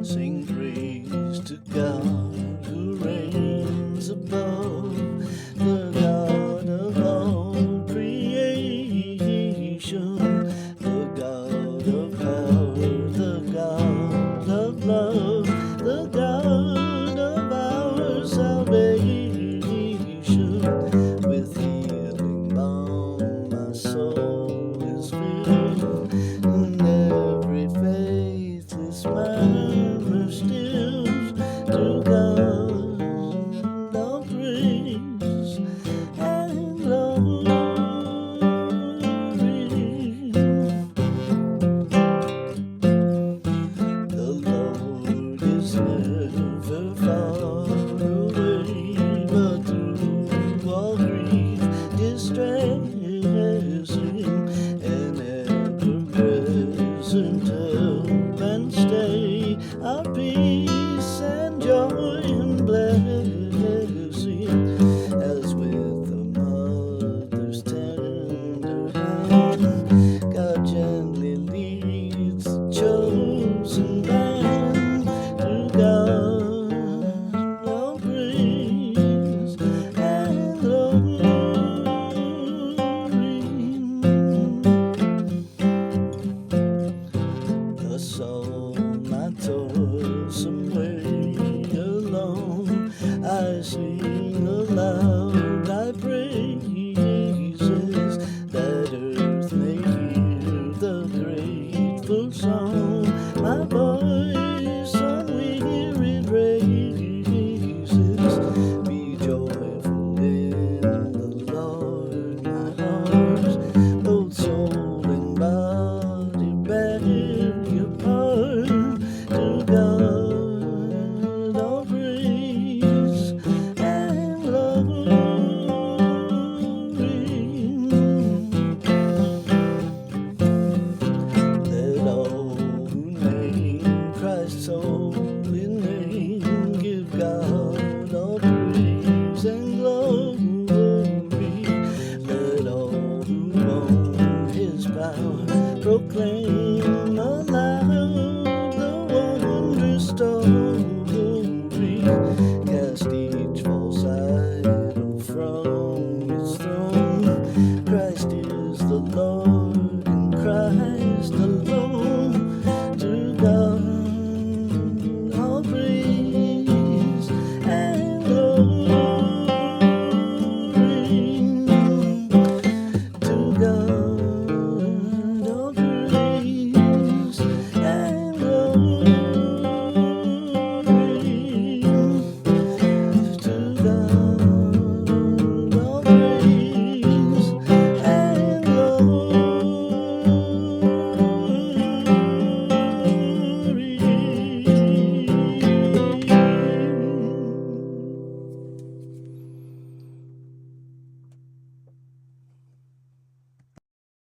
Sing praise to God who reigns above, the God of all creation, the God of power, the God of love, the God of our salvation. With healing balm my soul is filled, and every faithless murmur stills. To God all praise and glory. The Lord is never far away, but through all grief, distressing, and ever-present help and stay, our peace and joy and blessing, as with a mother's tender hand, God gently leads the chosen band. To God all praise and glory. Thus all my toilsome way along I sleep